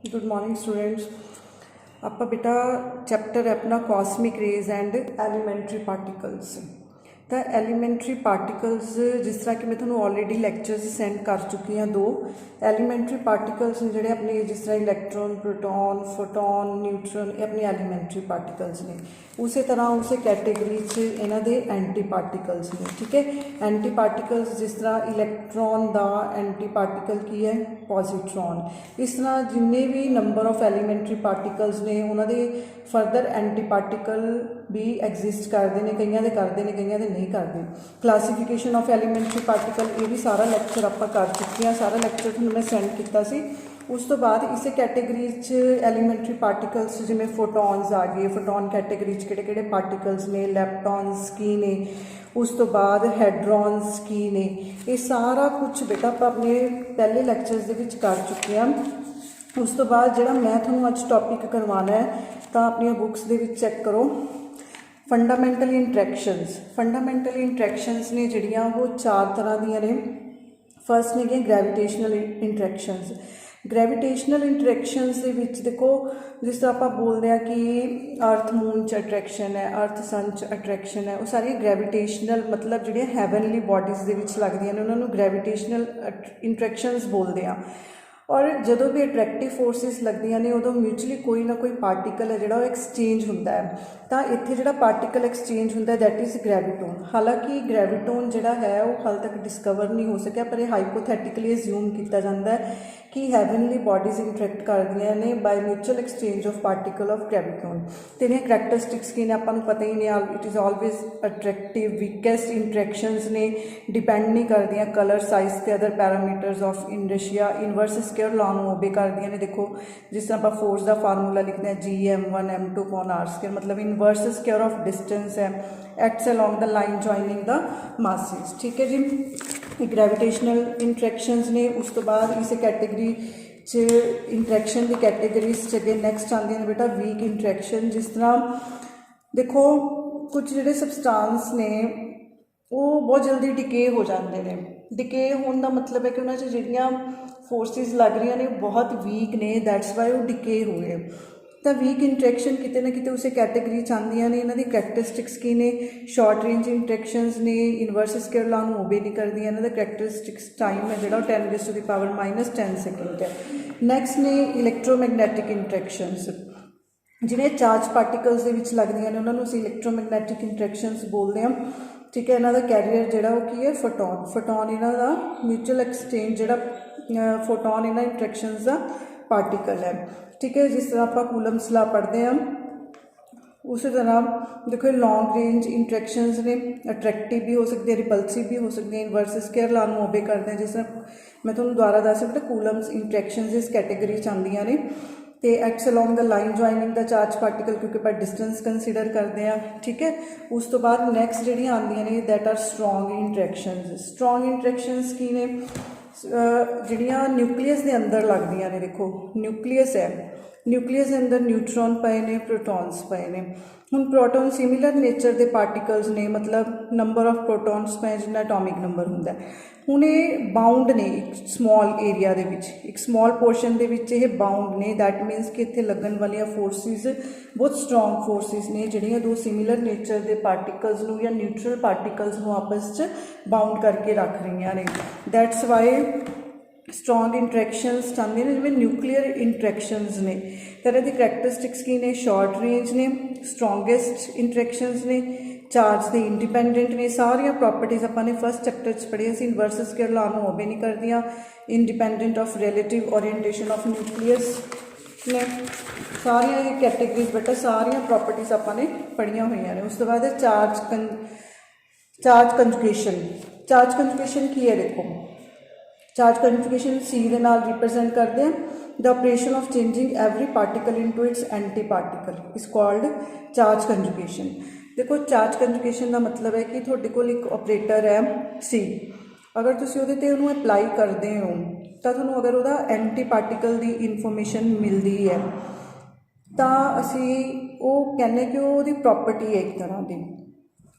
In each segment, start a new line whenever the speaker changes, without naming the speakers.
Good morning students. ਆਪਾਂ बेटा chapter है अपना cosmic rays and elementary particles. तो एलीमेंट्री पार्टिकल्स जिस तरह कि मैं थोड़ा ऑलरेडी लैक्चर्स सेंड कर चुकी हाँ। दो एलीमेंट्री पार्टिकल्स ने जोड़े अपने जिस तरह इलैक्ट्रॉन, प्रोटॉन, फोटॉन, न्यूट्रॉन, ये अपने एलीमेंट्री पार्टिकल्स ने। उस तरह उस कैटेगरी इन्हों के एंटी पार्टिकल्स ने। ठीक है, एंटी पार्टिकल्स जिस तरह इलैक्ट्रॉन का एंटी पार्टिकल की है पॉजिट्रॉन। इस तरह जिन्ने भी नंबर ऑफ एलीमेंट्री पार्टिकल्स ने उन्होंने फरदर एंटी पार्टिकल भी एग्जिस्ट करते हैं। कई करते हैं, कई नहीं करते। क्लासीफिकेशन ऑफ एलीमेंट्री पार्टिकल ये भी सारा लैक्चर आप कर चुके हैं। सारा लैक्चर थोड़ा मैं सेंड किया सी। उस तो बाद इस कैटेगरी एलीमेंट्री पार्टिकल्स जिमें फोटॉन्स आ गए। फोटॉन कैटेगरी किहड़े पार्टिकल्स ने, लैपटॉन्स की ने, उस तो बाद हैड्रॉन्स की ने। ये सारा कुछ बेटा आप अपने पहले लैक्चर्स के कर चुके हैं। उस तो बाद जो मैं थोड़ा अज टॉपिक करवाना है तो अपन बुक्स के चैक करो। फंडामेंटल इंट्रैक्शनस। फंडामेंटल इंट्रैक्शनस ने जिहड़ियां वो चार तरह दियां ने। फर्स्ट ने ग्रैविटेशनल इंट्रैक्शनस। ग्रैविटेशनल इंट्रैक्शनस दे विच देखो जिस तरह आप बोलते हैं कि अर्थ मून च अट्रैक्शन है, अर्थ सन च अट्रैक्शन है, वो सारी ग्रैविटेशनल मतलब जिहड़ियां हैवनली बॉडीज़ दे विच लगदियां ने उन्होंने ग्रैविटेशनल इंट्रैक्शनस बोलते हैं। और जदों भी अट्रैक्टिव फोर्सिस लगदियां ने उदों म्यूचुअली कोई ना कोई पार्टिकल है जिहड़ा एक्सचेंज हुंदा है। तो इत्थे जिहड़ा पार्टिकल एक्सचेंज हुंदा है दैट इज़ ग्रैविटोन। हालांकि ग्रैविटोन जिहड़ा है वो हाल तक डिस्कवर नहीं हो सकिया, पर यह हाइपोथैटिकली अज्यूम किया जाता है कि हैवनली बॉडीज़ इंटरैक्ट करदियां ने by mutual exchange of particle of graviton. तो इहदियां करैक्टरिस्टिक्स की ने आपां नूं पता ही नहीं। It is always attractive. Weakest interactions ने डिपेंड नहीं करदियां कलर, साइज के other parameters of inertia. Inverse square law नूं ओबे करदियां ने। देखो जिस तरह आप फोर्स का फार्मूला लिखते हैं G(m1 m2 upon r square, मतलब इनवर्स स्केयर ऑफ डिस्टेंस है, acts along the line joining the masses. ठीक है जी, ग्रैविटेशनल इंट्रैक्शनस ने। उस तो बाद इस कैटेगरी इंट्रैक्शन की कैटेगरीज अगे नैक्सट आती हैं बेटा वीक इंट्रैक्शन। जिस तरह देखो कुछ जोड़े सबसटांस ने वो बहुत जल्दी डिके हो जाते हैं। डिके होने का मतलब है कि उन्होंने जिहड़ियां फोर्सिस लग रही ने बहुत वीक ने, दैट्स वाई वो डिके हुए। तो वीक इंट्रैक्शन किते ना किते उस कैटेगरी आंदियां ने। इन्हां दी करैक्टरिस्टिक्स की ने, शॉर्ट रेंज इंट्रैक्शनस ने, इनवर्स स्केयर लॉ नूं ओबे नहीं करदियां। इन्हां दा करैक्टरिस्टिक्स टाइम है जिहड़ा 10⁻⁻10 सेकेंड है। नैक्सट ने इलैक्ट्रोमैगनैटिक इंट्रैक्शनस जिन्हें चार्ज पार्टिकल्स के लगदियां ने उन्होंने असीं इलैक्ट्रोमैगनैटिक इंट्रैक्शनस बोलते हैं। ठीक है, इन्हां दा कैरियर जिहड़ा वो की है फोटॉन। फोटॉन इन्हां दा म्यूचुअल एक्सचेंज जिहड़ा फोटॉन इन्हां इंट्रैक्शनस का पार्टिकल है। ठीक है, जिस तरह आप कूलम्स लॉ पढ़ते हैं उस तरह देखो लॉन्ग रेंज इंट्रैक्शनस ने अट्रैक्टिव भी हो सकती है, रिपल्सिव भी हो सकती है। इनवर्स स्केयर लॉ नूं ओबे करते हैं। जिस तरह मैं तुहानूं दोबारा दस बेटा कूलम्स इंट्रैक्शनस इस कैटेगरी आंदियां ने। तो acts along the line joining the charge particle क्योंकि आप डिस्टेंस कंसीडर करते हैं। ठीक है, उस तो बाद नैक्सट जिहड़ियां आंदियां ने दैट आर स्ट्रोंग इंट्रैक्शनस। स्ट्रोंग इंट्रैक्शनस की ने जिहड़ियां न्यूक्लीयस के अंदर लगदियां ने। देखो न्यूक्लीयस है, न्यूक्लीयस के अंदर न्यूट्रॉन पे ने, प्रोटॉन्स पे ने। हुण प्रोटॉन सिमिलर नेचर के पार्टिकल्स ने, मतलब नंबर ऑफ प्रोटॉन्स पे जिन्ना एटॉमिक नंबर हुंदा है। हुण ये बाउंड ने एक स्मॉल एरिया दे विच, एक स्मॉल पोर्शन दे विच ये बाउंड ने। दैट मीनस कि इत्थे लगन वाली फोर्सिस बहुत स्ट्रोंग फोर्सिस ने जिहड़ियां दो सिमिलर नेचर के पार्टिकल्स नूं या न्यूट्रल पार्टिकल्स नूं आपस च बाउंड करके रख रही ने। दैट्स वाई स्ट्रोंग इंट्रैक्शनस चाहते हैं जिवें न्यूक्लीयर इंट्रैक्शनस ने। तरह की करैक्टरिस्टिक्स की ने, शॉर्ट रेंज ने, स्ट्रोंगेस्ट इंट्रैक्शनस ने, चार्ज के इंडिपेंडेंट ने। सारिया प्रॉपर्टीज़ अपने फर्स्ट चैप्टर पढ़िया सी। इनवर्स स्केयर लॉ नूं ओबे नहीं करदियां, independent of relative orientation of nucleus ने। सारिया ये कैटेगरीज बेटा सारिया प्रॉपर्टीज़ अपने पढ़िया हुई ने। उस तो बाद चार्ज कंजुगेशन। चार्ज कंजुगेशन की है देखो, चार्ज कंजुगेशन C के नाल रिप्रजेंट करते हैं the operation of changing every particle into its anti particle is called charge conjugation. देखो चार्ज कंजुगेशन का मतलब है कि थोड़े कोल एक ऑपरेटर है C, अगर तुसीं उहदे ते उहनूं अप्लाई करते हो तो तुहानूं अगर उहदा एंटी पार्टिकल की इनफॉर्मेशन मिलती है तो असीं वो कहने कि वो प्रॉपर्टी है एक तरह की।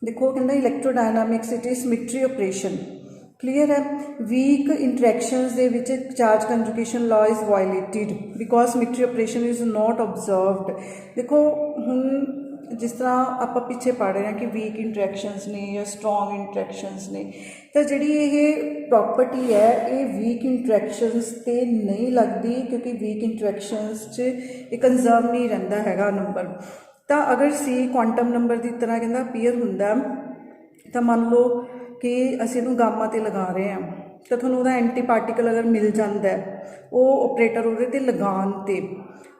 देखो कहना electrodynamics it is symmetry operation clear है। वीक इंटरैक्शंस दे which charge conjugation law is violated because symmetry operation is not observed. देखो हुण जिस तरह आप पिछे पढ़ रहे हैं कि वीक इंटरैक्शंस ने या स्ट्रॉन्ग इंटरैक्शंस ने, तो जिहड़ी ये प्रॉपर्टी है ये वीक इंटरैक्शंस ते नहीं लगती क्योंकि वीक इंटरैक्शंस च ये कंजर्व नहीं रहिंदा हैगा नंबर। तो अगर सी क्वांटम नंबर की तरह कहता अपीयर हुंदा तो मान लो कि असीं इहनूं गामा ते लगा रहे हैं तो तुहानूं उहदा एंटी पार्टिकल अगर मिल जाता है वो ऑपरेटर उहदे ते लगान ते,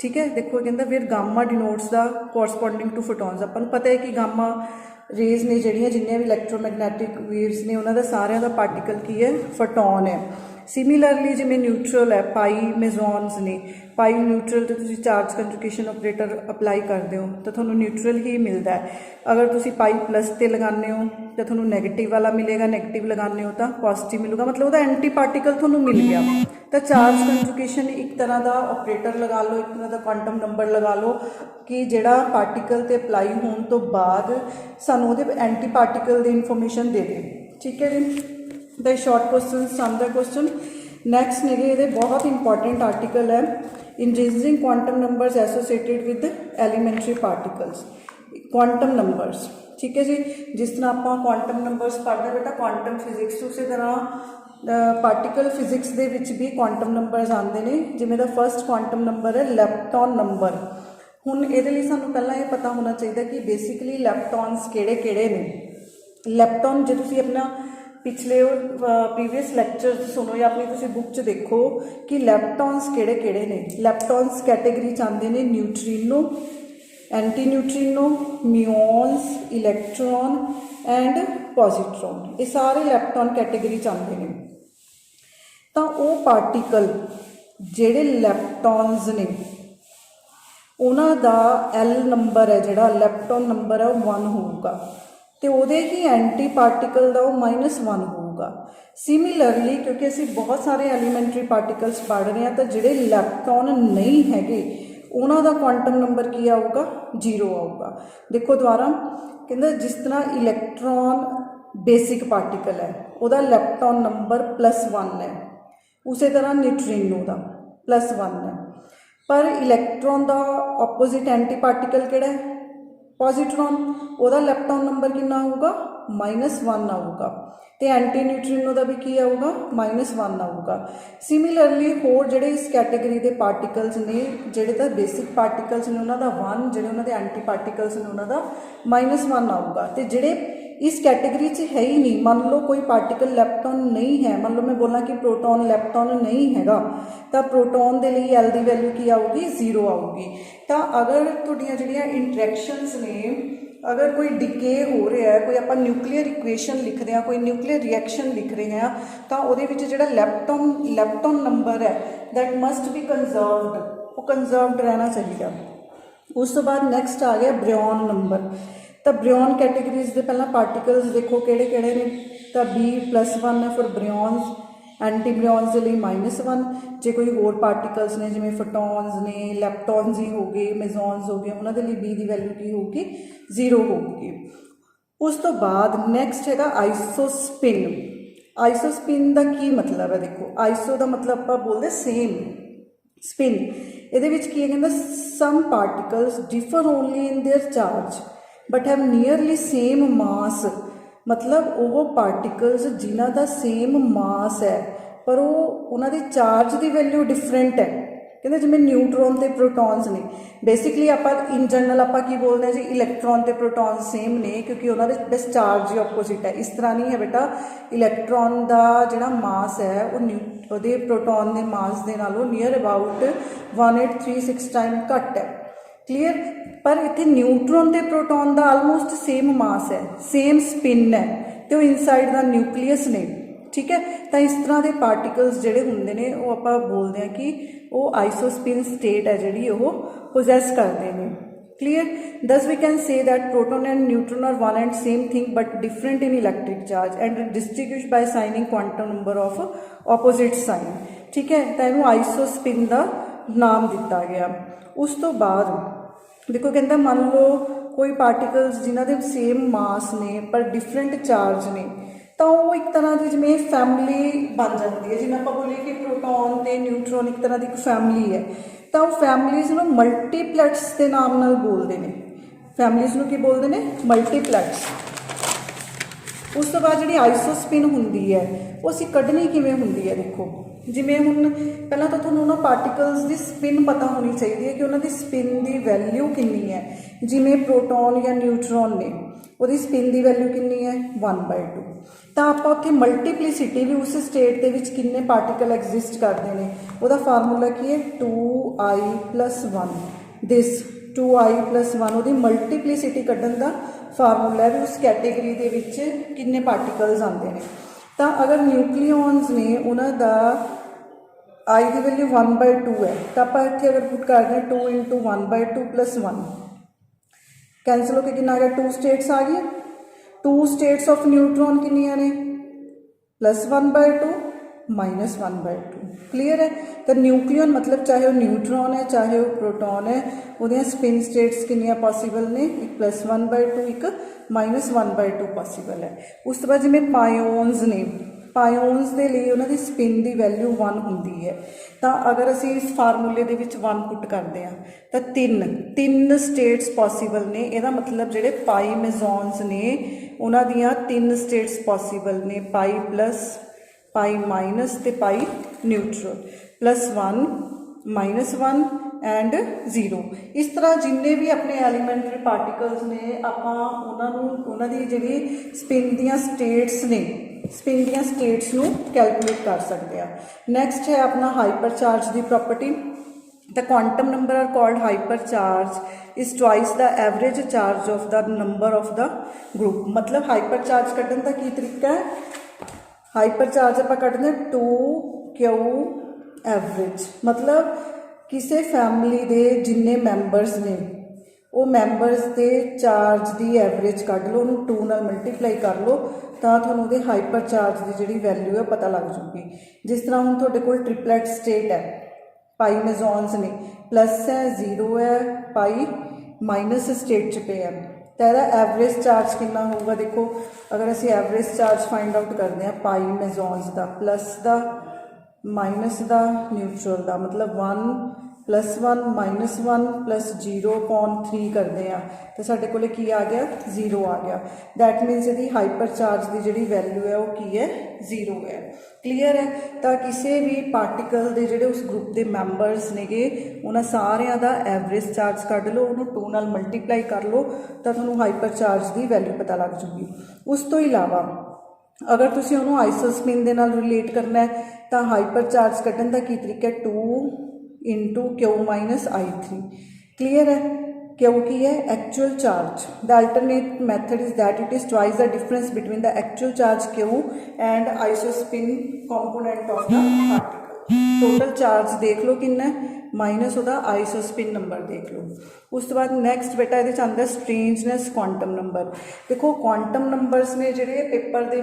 ठीक है। देखो कहता फिर gamma denotes the corresponding to photons. आपां नूं पता है कि गामा रेज ने जिहड़ियां जिन्ने भी इलैक्ट्रोमैगनैटिक वेव्स ने उन्हां दा सारियां दा पार्टिकल की है फोटॉन है। सिमिलरली जिवें न्यूट्रल है पाई मेजॉन्स ने, पाई न्यूट्रल तो तुसीं चार्ज कंजुगेशन ऑपरेटर अप्लाई करते हो तो तुहानूं न्यूट्रल ही मिलता है। अगर तुसीं पाई प्लस ते लगाने हो तो तुहानूं नैगेटिव वाला मिलेगा, नैगेटिव लगाने हो तो पॉजिटिव मिलेगा, मतलब उसका एंटी पार्टिकल तुहानूं मिल गया। तो चार्ज कंजुगेशन एक तरह का ऑपरेटर लगा लो, एक तरह का क्वांटम नंबर लगा लो कि जिहड़ा पार्टिकल ते अप्लाई होने तो बाद सानूं उहदे एंटी पार्टिकल की इन्फॉर्मेशन दे दे, ठीक है जी। The short question some the question next ने ये बहुत इंपॉर्टेंट आर्टिकल है intrinsic quantum numbers associated with elementary particles. Quantum numbers, ठीक है जी। जिस तरह आप क्वांटम नंबर्स पढ़ते बेटा क्वांटम फिजिक्स, उसी तरह पार्टिकल फिजिक्स दे विच भी क्वांटम नंबर्स आते हैं। जिमें द फर्स्ट क्वांटम नंबर है लैप्टॉन नंबर। हुण इहदे लई सानूं पहलां ये पता होना चाहिए कि बेसिकली लैप्टॉन्स किहड़े-किहड़े ने। लैप्टॉन जो तुसीं अपना पिछले प्रीवियस लैक्चर सुनो या अपनी तुसीं बुक च देखो कि लैप्टॉन्स किहड़े-किहड़े ने। लैप्टॉन्स कैटेगरी च आंदे ने neutrino, anti neutrino, muons, electron and positron, ये सारे लैप्टॉन कैटेगरी च आंदे ने। तो वो पार्टिकल जिहड़े लैप्टॉन्स ने उन्हां दा एल नंबर है जिहड़ा लैप्टॉन नंबर है वो 1 होगा तो उहदे ही एंटी पार्टिकल का -1 होगा। सिमिलरली क्योंकि असीं बहुत सारे एलीमेंट्री पार्टिकल्स पढ़ रहे हैं तो जिहड़े लैप्टॉन नहीं हैगे उन्हां दा क्वांटम नंबर की आऊगा 0 आऊगा। देखो दोबारा कहंदा जिस तरह इलैक्ट्रॉन बेसिक पार्टिकल है उहदा लैप्टॉन नंबर +1 है, उसी तरह न्यूट्रिनो का +1 है। पर इलैक्ट्रॉन का ऑपोजिट एंटी पार्टिकल किहड़ा है पॉजिट्रॉन, उहदा लैप्टॉन नंबर कितना आऊगा -1 आऊगा तो एंटी न्यूट्रिनो का भी की आऊगा -1 आऊगा। सिमिलरली होर जिहड़े इस कैटेगरी के पार्टिकल्स ने जिहड़े तो बेसिक पार्टिकल्स ने उन्हों का 1, जिहड़े उन्होंने एंटी पार्टिकल्स ने उन्हों का -1 आऊगा। तो जिहड़े इस कैटेगरी च है ही नहीं, मान लो कोई पार्टिकल लैप्टॉन नहीं है, मान लो मैं बोला कि प्रोटॉन लैप्टॉन नहीं हैगा तो प्रोटॉन के लिए एल की वैल्यू की आऊगी 0 आऊगी। तो अगर तुहाडियां जिहड़ियां इंटरैक्शनस ने अगर कोई डिके हो रहा है, कोई आप न्यूक्लीयर इक्वेशन लिख रहे हैं, कोई न्यूक्लीयर रिएक्शन लिख रहे हैं तो उहदे विच जिहड़ा लैप्टॉन नंबर है दैट मस्ट बी कंजर्वड, वो कंजर्वड रहना चाहिए। उस तो बाद नैक्सट आ गया ब्रियॉन नंबर। तो ब्रियॉन कैटेगरीज के पहला पार्टिकल्स देखो किहड़े-किहड़े ने, तो B+1 है फॉर ब्रियॉन्स, एंटी ब्रियॉन्स के लिए -1। जो कोई होर पार्टिकल्स ने जिमें फोटॉन्स ने, लैप्टॉन्स ही हो गए, मेजॉन्स हो गए, उन्होंने लिए B की वैल्यू की होगी 0 होगी। उस तो बाद नैक्सट है आइसोस्पिन। आइसोस्पिन का की मतलब है, देखो आइसो का मतलब आप बोलते सेम, स्पिन ये की है कहता some particles differ only in their charge but have nearly same mass, मतलब वो पार्टिकल्स जिन्हों का सेम मास है पर वो उन्होंने चार्ज की वैल्यू डिफरेंट है। कहते जिमें न्यूट्रॉन ते प्रोटॉन्स ने, बेसिकली आप इन जनरल आप की बोलते हैं जी इलैक्ट्रॉन ते प्रोटॉन सेम ने क्योंकि उन्होंने बस चार्ज ही ऑपोजिट है। इस तरह नहीं है बेटा, इलैक्ट्रॉन का जिहड़ा मास है वो प्रोटॉन के मास के नालों नियर अबाउट 1836 टाइम घट है। क्लीयर, पर इतने न्यूट्रॉन ते प्रोटॉन का आलमोस्ट सेम मास है, सेम स्पिन है तो इनसाइड द न्यूक्लीयस ने, ठीक है। तो इस तरह के पार्टिकल्स जिहड़े हुंदे ने वो आप बोलते हैं कि वो आइसोस्पिन स्टेट है जिहड़ी वो पोजैस करते हैं। Clear, thus we can say that proton and neutron are one and same thing but different in electric charge and distribute by signing quantum number of opposite sign, ठीक है। तो इन्हूं आइसोस्पिन का नाम दिता गया। उस तो बाद देखो कहता मान लो कोई पार्टिकल्स जिन्हों के सेम मास ने पर डिफरेंट चार्ज ने ਤਾਂ ਉਹ ਇੱਕ ਤਰ੍ਹਾਂ ਦੀ ਜਿਵੇਂ ਫੈਮਿਲੀ ਬਣ ਜਾਂਦੀ ਹੈ। ਜਿਵੇਂ ਆਪਾਂ ਬੋਲੀਏ ਕਿ ਪ੍ਰੋਟੋਨ ਤੇ ਨਿਊਟਰੋਨ ਇੱਕ ਤਰ੍ਹਾਂ ਦੀ ਇੱਕ ਫੈਮਿਲੀ ਹੈ, ਤਾਂ ਉਹ ਫੈਮਿਲੀਜ਼ ਨੂੰ ਮਲਟੀਪਲੈਕਸ ਦੇ ਨਾਮ ਨਾਲ ਬੋਲਦੇ ਨੇ। ਫੈਮਿਲੀਜ਼ ਨੂੰ ਕੀ ਬੋਲਦੇ ਨੇ? ਮਲਟੀਪਲੈਕਸ। ਉਸ ਤੋਂ ਬਾਅਦ ਜਿਹੜੀ ਆਈਸੋਸਪਿਨ ਹੁੰਦੀ ਹੈ ਉਹ ਅਸੀਂ ਕੱਢਣੀ ਕਿਵੇਂ ਹੁੰਦੀ ਹੈ? ਦੇਖੋ, ਜਿਵੇਂ ਹੁਣ ਪਹਿਲਾਂ ਤਾਂ ਤੁਹਾਨੂੰ ਉਹਨਾਂ ਪਾਰਟੀਕਲਸ ਦੀ ਸਪਿਨ ਪਤਾ ਹੋਣੀ ਚਾਹੀਦੀ ਹੈ ਕਿ ਉਹਨਾਂ ਦੀ ਸਪਿਨ ਦੀ ਵੈਲਿਊ ਕਿੰਨੀ ਹੈ। ਜਿਵੇਂ ਪ੍ਰੋਟੋਨ ਜਾਂ ਨਿਊਟਰੋਨ ਨੇ, ਉਹਦੀ ਸਪਿਨ ਦੀ ਵੈਲਿਊ ਕਿੰਨੀ ਹੈ? 1/2। ਤਾਂ ਆਪਾਂ ਉੱਥੇ ਮਲਟੀਪਲਿਸਿਟੀ ਵੀ ਉਸ ਸਟੇਟ ਦੇ ਵਿੱਚ ਕਿੰਨੇ ਪਾਰਟੀਕਲ ਐਗਜ਼ਿਸਟ ਕਰਦੇ ਨੇ, ਉਹਦਾ ਫਾਰਮੂਲਾ ਕੀ ਹੈ? 2i+1। ਦਿਸ 2i+1 ਉਹਦੀ ਮਲਟੀਪਲਿਸਿਟੀ ਕੱਢਣ ਦਾ ਫਾਰਮੂਲਾ ਵੀ ਉਸ ਕੈਟੇਗਰੀ ਦੇ ਵਿੱਚ ਕਿੰਨੇ ਪਾਰਟੀਕਲਸ ਆਉਂਦੇ ਨੇ। ਤਾਂ ਅਗਰ ਨਿਊਕਲੀਓਨਸ ਨੇ ਉਹਨਾਂ ਦਾ i ਦੀ ਵੈਲਿਊ 1/2 ਹੈ, ਤਾਂ ਆਪਾਂ ਇੱਥੇ ਅਗਰ ਪੁੱਟ ਕਰਦੇ ਹਾਂ 2 × 1/2 + 1, ਕੈਂਸਲ ਹੋ ਕੇ ਕਿੰਨਾ ਆ ਗਿਆ? 2 ਸਟੇਟਸ ਆ ਗਈਆਂ। 2 ਸਟੇਟਸ ਆਫ ਨਿਊਟਰੋਨ ਕਿੰਨੀਆਂ ਨੇ? +1/2 -1/2। ਕਲੀਅਰ ਹੈ? ਤਾਂ ਨਿਊਕਲੀਓਨ ਮਤਲਬ ਚਾਹੇ ਉਹ ਨਿਊਟਰੋਨ ਹੈ ਚਾਹੇ ਉਹ ਪ੍ਰੋਟੋਨ ਹੈ, ਉਹਦੀਆਂ ਸਪਿਨ ਸਟੇਟਸ ਕਿੰਨੀਆਂ ਪੋਸੀਬਲ ਨੇ? ਇੱਕ +1/2 ਇੱਕ -1/2 ਪੋਸੀਬਲ ਹੈ। ਉਸ ਤੋਂ ਬਾਅਦ ਜਿਵੇਂ ਪਾਇਓਨਸ ਨੇ, ਪਾਇਓਨਸ ਦੇ ਲਈ ਉਹਨਾਂ ਦੀ ਸਪਿਨ ਦੀ ਵੈਲਿਊ 1 ਹੁੰਦੀ ਹੈ। ਤਾਂ ਅਗਰ ਅਸੀਂ ਇਸ ਫਾਰਮੂਲੇ ਦੇ ਵਿੱਚ 1 ਪੁੱਟ ਕਰਦੇ ਹਾਂ ਤਾਂ 3 ਸਟੇਟਸ ਪੋਸੀਬਲ ਨੇ। ਇਹਦਾ ਮਤਲਬ ਜਿਹੜੇ ਪਾਈ ਮੈਜ਼ੋਨਸ ਨੇ ਉਹਨਾਂ ਦੀਆਂ 3 ਸਟੇਟਸ ਪੋਸੀਬਲ ਨੇ, ਪਾਈ ਪਲੱਸ, ਪਾਈ ਮਾਈਨਸ ਤੇ ਪਾਈ ਨਿਊਟਰਲ, +1 -1 ਐਂਡ 0। ਇਸ ਤਰ੍ਹਾਂ ਜਿੰਨੇ ਵੀ ਆਪਣੇ ਐਲੀਮੈਂਟਰੀ ਪਾਰਟੀਕਲਸ ਨੇ ਆਪਾਂ ਉਹਨਾਂ ਨੂੰ ਉਹਨਾਂ ਦੀ ਜਿਹੜੀ ਸਪਿਨ ਦੀਆਂ ਸਟੇਟਸ ਨੇ, ਸਪਿਨ ਦੀਆਂ ਸਟੇਟਸ ਨੂੰ ਕੈਲਕੂਲੇਟ ਕਰ ਸਕਦੇ ਆ। ਨੈਕਸਟ ਹੈ ਆਪਣਾ hyper charge the property. The quantum number are called hypercharge is twice the average charge of the number of the group। मतलब हाइपर चार्ज कढ़न का की तरीका है? हाइपर चार्ज आप कढ़ने 2q एवरेज, मतलब किसी फैमिली दे जिन्ने मैंबरस ने वो मैंबरस के चार्ज की एवरेज कढ़ लो, उन्होंने 2 नाल मल्टीप्लाई कर लो, तो तुहानूं उहदे हाइपर चार्ज की जिहड़ी वैल्यू है पता लग जूगी। जिस तरह हुण तुहाडे कोल ट्रिपलेट स्टेट है, पाई मैजोन्स ने, प्लस है 0 है, पाई माइनस स्टेट च पे है, तो यदा एवरेज चार्ज कितना होगा? देखो अगर असी एवरेज चार्ज फाइंड आउट करते हैं पाई मैजोन्स का, प्लस का माइनस का न्यूट्रल का, मतलब 1 +1 -1 + 0/3 करते हैं तो साढ़े को की आ गया? 0 आ गया। दैट मीनस यदि हाइपर चार्ज की जी वैल्यू है वो की है? 0 है। क्लीयर है? तो किसी भी पार्टिकल के जोड़े उस ग्रुप के मैंबरस ने उन्होंने सारिया का एवरेज चार्ज कढ़ लो, उन्होंने 2 नाल मल्टीप्लाई कर लो, तो तुहानूं हाइपर चार्ज की वैल्यू पता लग जूगी। उस तो इलावा अगर तुसीं उन्होंने आइसोस्पिन के नाल रिलेट करना है तो हाइपर चार्ज कढ़न का की तरीका है? 2 × Q - I3। क्लीयर है? Q की है? Actual charge. The alternate method is that it is twice the difference between the actual charge Q and isospin component of the particle. Total charge देख लो कितना minus वह आइसोस्पिन नंबर देख लो। उस तो बाद नैक्सट बेटा ये आता स्ट्रेंजनेस क्वांटम नंबर। देखो क्वांटम नंबरस ने जोड़े पेपर के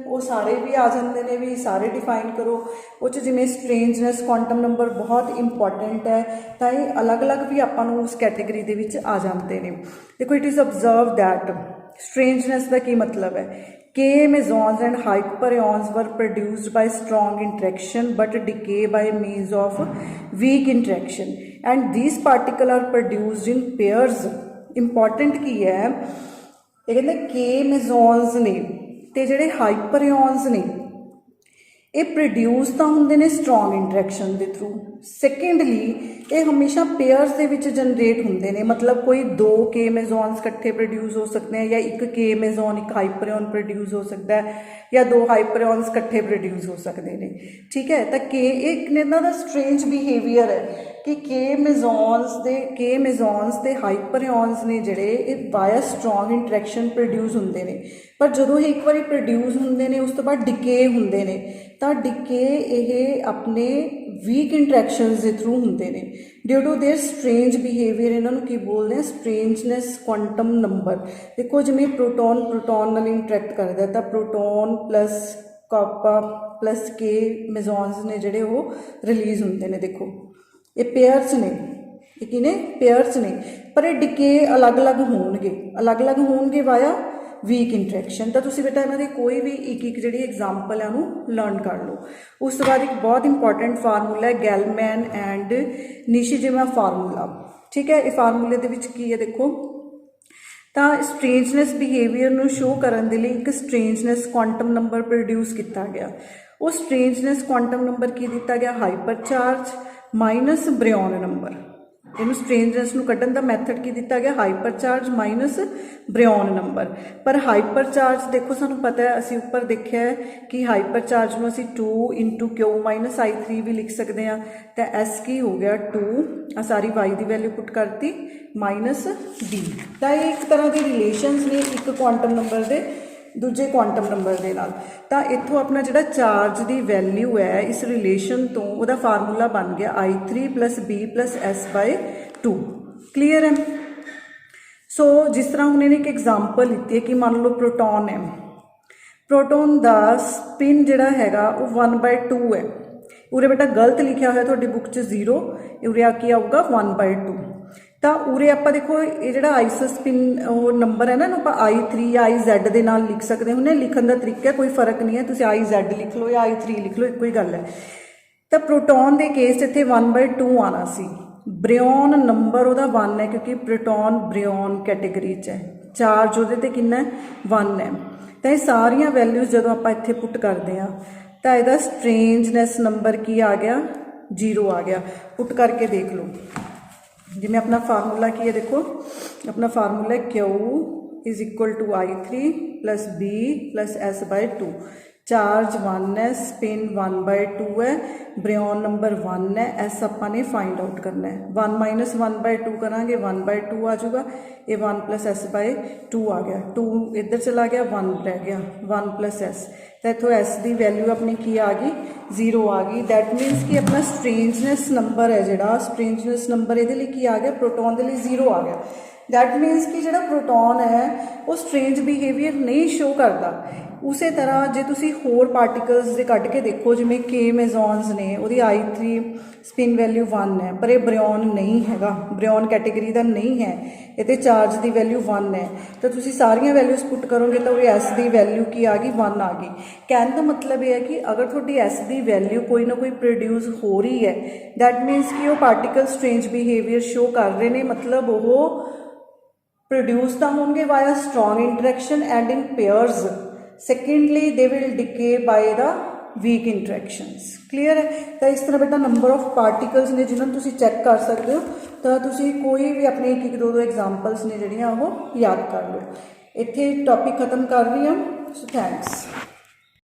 वो सारे भी आ जाते हैं, भी सारे डिफाइन करो। वो जिमें स्ट्रेंजनेस क्वांटम नंबर बहुत इंपॉर्टेंट है, तो ये अलग अलग भी आपां नूं उस कैटेगरी के आ जाते हैं। देखो it is observe that strangeness का की मतलब है? K mesons and hyperions were produced by strong interaction but decay by means of weak interaction, and these particles are produced in pairs। Important की है ये कहते K mesons ने ते जिहड़े hyperions ने ये प्रोड्यूस तो होंगे ने स्ट्रोंग इंटरैक्शन के थ्रू। सैकेंडली ये हमेशा पेयर्स के विच जनरेट होंगे ने, मतलब कोई 2 के मेजोन्स इकट्ठे प्रोड्यूस हो सकते हैं, या 1 के मेजोन 1 हाइपरियन प्रोड्यूस हो सकता है, या 2 हाइपरियंस इकट्ठे प्रोड्यूस हो सकते हैं। ठीक है? तो के एक इन्हों का स्ट्रेंज बिहेवियर है कि के मेजोन्स के हाइपरियंस ने जोड़े बाया स्ट्रोंग इंटरैक्शन प्रोड्यूस होंगे हैं, पर जो ये एक बार प्रोड्यूस होंगे हैं उस तो बाद डिके होंगे हैं, तो डिके ये अपने वीक इंटरैक्शनस के थ्रू होंगे हैं। Due to their strange behaviour इन्हों की बोलते हैं स्ट्रेंजनेस क्वांटम नंबर। देखो जिमें प्रोटोन नाल इंटरैक्ट करता है, तो प्रोटोन प्लस कॉपा प्लस के मेजोन्स ने जोड़े वो रिलीज होंगे हैं। देखो ये पेयर्स ने, ये पेयर्स ने, पर ये डिके अलग अलग होंगे वाया ਵੀਕ ਇੰਟਰੈਕਸ਼ਨ। ਤਾਂ ਤੁਸੀਂ ਬੇਟਾ ਇਹਨਾਂ ਦੀ ਕੋਈ ਵੀ ਇੱਕ ਜਿਹੜੀ ਐਗਜ਼ਾਮਪਲ ਹੈ ਉਹਨੂੰ ਲਰਨ ਕਰ ਲਓ। ਉਸ ਤੋਂ ਬਾਅਦ ਇੱਕ ਬਹੁਤ ਇੰਪੋਰਟੈਂਟ ਫਾਰਮੂਲਾ ਹੈ ਗੈਲਮੈਨ ਐਂਡ ਨਿਸ਼ੀਜਿਮਾ ਫਾਰਮੂਲਾ। ਠੀਕ ਹੈ, ਇਹ ਫਾਰਮੂਲੇ ਦੇ ਵਿੱਚ ਕੀ ਹੈ ਦੇਖੋ, ਤਾਂ ਸਟ੍ਰੇਂਜਨੈਸ ਬਿਹੇਵੀਅਰ ਨੂੰ ਸ਼ੋ ਕਰਨ ਦੇ ਲਈ ਇੱਕ ਸਟ੍ਰੇਂਜਨੈਸ ਕੁਆਂਟਮ ਨੰਬਰ ਪ੍ਰੋਡਿਊਸ ਕੀਤਾ ਗਿਆ। ਉਹ ਸਟ੍ਰੇਂਜਨੈਸ ਕੁਆਂਟਮ ਨੰਬਰ ਕੀ ਦਿੱਤਾ ਗਿਆ, ਹਾਈਪਰ ਚਾਰਜ ਮਾਈਨਸ ਬਰਿਓਨ ਨੰਬਰ। ਇਹਨੂੰ ਸਟ੍ਰੇਂਜਨੈਸ ਨੂੰ ਕੱਢਣ ਦਾ ਮੈਥਡ ਕੀ ਦਿੱਤਾ ਗਿਆ, ਹਾਈਪਰ ਚਾਰਜ ਮਾਈਨਸ ਬਰਿਓਨ ਨੰਬਰ। ਪਰ ਹਾਈਪਰ ਚਾਰਜ ਦੇਖੋ ਸਾਨੂੰ ਪਤਾ ਹੈ, ਅਸੀਂ ਉੱਪਰ ਦੇਖਿਆ ਹੈ ਕਿ ਹਾਈਪਰ ਚਾਰਜ ਨੂੰ ਅਸੀਂ 2 × Q - I3 ਵੀ ਲਿਖ ਸਕਦੇ ਹਾਂ। ਤਾਂ S ਕੀ ਹੋ ਗਿਆ 2, ਆ ਸਾਰੀ Y ਦੀ ਵੈਲਿਊ ਪੁੱਟ ਕਰਤੀ ਮਾਈਨਸ D। ਤਾਂ ਇਹ ਇੱਕ ਤਰ੍ਹਾਂ ਦੇ ਰਿਲੇਸ਼ਨਸ ਨੇ ਇੱਕ ਕੁਆਂਟਮ ਨੰਬਰ ਦੇ ਦੂਜੇ ਕੁਆਂਟਮ ਨੰਬਰ ਦੇ ਨਾਲ। ਤਾਂ ਇੱਥੋਂ ਆਪਣਾ ਜਿਹੜਾ ਚਾਰਜ ਦੀ ਵੈਲਿਊ ਹੈ ਇਸ ਰਿਲੇਸ਼ਨ ਤੋਂ ਉਹਦਾ ਫਾਰਮੂਲਾ ਬਣ ਗਿਆ I3 + B + S/2। ਕਲੀਅਰ ਹੈ। ਸੋ ਜਿਸ ਤਰ੍ਹਾਂ ਹੁਣ ਇਹਨੇ ਇੱਕ ਐਗਜ਼ਾਮਪਲ ਲਿੱਤੀ ਹੈ ਕਿ ਮੰਨ ਲਓ ਪ੍ਰੋਟੋਨ ਹੈ, ਪ੍ਰੋਟੋਨ ਦਾ ਸਪਿਨ ਜਿਹੜਾ ਹੈਗਾ ਉਹ 1/2 ਹੈ। ਉਰੇ ਬੇਟਾ ਗਲਤ ਲਿਖਿਆ ਹੋਇਆ ਤੁਹਾਡੀ ਬੁੱਕ 'ਚ 0, ਉਰੇ ਆ ਕੀ ਆਊਗਾ 1/2। ਤਾਂ ਉਰੇ ਆਪਾਂ ਦੇਖੋ ਇਹ ਜਿਹੜਾ ਆਈਸ ਸਪਿਨ ਉਹ ਨੰਬਰ ਹੈ ਨਾ, ਇਹਨੂੰ ਆਪਾਂ I3 ਜਾਂ IZ ਦੇ ਨਾਲ ਲਿਖ ਸਕਦੇ ਹੁੰਦੇ। ਲਿਖਣ ਦਾ ਤਰੀਕਾ ਕੋਈ ਫਰਕ ਨਹੀਂ ਹੈ, ਤੁਸੀਂ IZ ਲਿਖ ਲਓ ਜਾਂ I3 ਲਿਖ ਲਓ, ਇੱਕੋ ਹੀ ਗੱਲ ਹੈ। ਤਾਂ ਪ੍ਰੋਟੋਨ ਦੇ ਕੇਸ ਇੱਥੇ 1/2 ਆਉਣਾ ਸੀ। ਬਰਿਓਨ ਨੰਬਰ ਉਹਦਾ 1 ਹੈ ਕਿਉਂਕਿ ਪ੍ਰੋਟੋਨ ਬਰਿਓਨ ਕੈਟੇਗਰੀ 'ਚ ਹੈ। ਚਾਰਜ ਉਹਦੇ 'ਤੇ ਕਿੰਨਾ ਹੈ 1 ਹੈ। ਤਾਂ ਇਹ ਸਾਰੀਆਂ ਵੈਲਿਊਜ਼ ਜਦੋਂ ਆਪਾਂ ਇੱਥੇ ਪੁੱਟ ਕਰਦੇ ਹਾਂ ਤਾਂ ਇਹਦਾ ਸਟ੍ਰੇਂਜਨੈਸ ਨੰਬਰ ਕੀ ਆ ਗਿਆ 0 ਆ ਗਿਆ। ਪੁੱਟ ਕਰਕੇ ਦੇਖ ਲਓ, ਜਿਵੇਂ ਆਪਣਾ ਫਾਰਮੂਲਾ ਕੀ ਹੈ ਦੇਖੋ, ਆਪਣਾ formula Q = I3 + B + S/2। Charge 1 ਹੈ, ਸਪਿਨ 1/2 ਹੈ, ਬਰਿਓਨ ਨੰਬਰ 1 ਹੈ, S ਆਪਾਂ ਨੇ ਫਾइंड ਆਊਟ ਕਰਨਾ ਹੈ। 1 - 1/2 ਕਰਾਂਗੇ 1/2 ਆ ਜਾਊਗਾ, ਇਹ 1 + S/2 ਆ ਗਿਆ। 2 ਇੱਧਰ ਚਲਾ ਗਿਆ, 1 ਰਹਿ ਗਿਆ, 1 + S। ਤਾਂ ਇੱਥੋਂ S ਦੀ ਵੈਲਿਊ ਆਪਣੀ ਕੀ ਆ ਗਈ 0 ਆ ਗਈ। ਦੈਟ ਮੀਨਸ ਕਿ ਆਪਣਾ ਸਟ੍ਰੇਂਜਨੈਸ ਨੰਬਰ ਹੈ ਜਿਹੜਾ, ਸਟ੍ਰੇਂਜਨੈਸ ਨੰਬਰ ਇਹਦੇ ਲਈ ਕੀ ਆ ਗਿਆ, ਪ੍ਰੋਟੋਨ ਦੇ ਲਈ 0 ਆ ਗਿਆ। ਦੈਟ ਮੀਨਸ ਕਿ ਜਿਹੜਾ ਪ੍ਰੋਟੋਨ ਹੈ ਉਹ ਸਟ੍ਰੇਂਜ ਬਿਹੇਵੀਅਰ ਨਹੀਂ ਸ਼ੋ ਕਰਦਾ। ਉਸੇ ਤਰ੍ਹਾਂ ਜੇ ਤੁਸੀਂ ਹੋਰ ਪਾਰਟੀਕਲਸ ਦੇ ਕੱਢ ਕੇ ਦੇਖੋ, ਜਿਵੇਂ K ਮੈਜ਼ੋਨਸ ਨੇ, ਉਹਦੀ I3 ਸਪਿਨ ਵੈਲਿਊ 1 ਹੈ, ਪਰ ਇਹ ਬਰਿਓਨ ਨਹੀਂ ਹੈਗਾ, ਬਰਿਓਨ ਕੈਟੇਗਰੀ ਦਾ ਨਹੀਂ ਹੈ, ਇਹ 'ਤੇ ਚਾਰਜ ਦੀ ਵੈਲਿਊ 1 ਹੈ। ਤਾਂ ਤੁਸੀਂ ਸਾਰੀਆਂ ਵੈਲਿਊਜ਼ ਪੁੱਟ ਕਰੋਗੇ ਤਾਂ ਉਹਦੀ S ਦੀ ਵੈਲਿਊ ਕੀ ਆ ਗਈ 1 ਆ ਗਈ। ਕਹਿਣ ਦਾ ਮਤਲਬ ਇਹ ਹੈ ਕਿ ਅਗਰ ਤੁਹਾਡੀ S ਦੀ ਵੈਲਿਊ ਕੋਈ ਨਾ ਕੋਈ ਪ੍ਰੋਡਿਊਸ ਹੋ ਰਹੀ ਹੈ, ਦੈਟ ਮੀਨਸ ਕਿ ਉਹ ਪਾਰਟੀਕਲ ਸਟ੍ਰੇਂਜ ਬਿਹੇਵੀਅਰ ਸ਼ੋ ਕਰ ਰਹੇ ਨੇ, ਮਤਲਬ ਉਹ ਪ੍ਰੋਡਿਊਸ ਤਾਂ ਹੋਣਗੇ via strong interaction and in pairs. Secondly, they will decay by the weak interactions। clear है। तो इस तरह बेटा नंबर ऑफ पार्टिकल्स ने जिन्होंने तुसी चेक कर सकते हो। तो तुसी कोई भी अपने एक दो एग्जाम्पल्स ने जिहड़ियां वो याद कर लो। इत्थे टॉपिक खत्म कर रही हूँ। So thanks.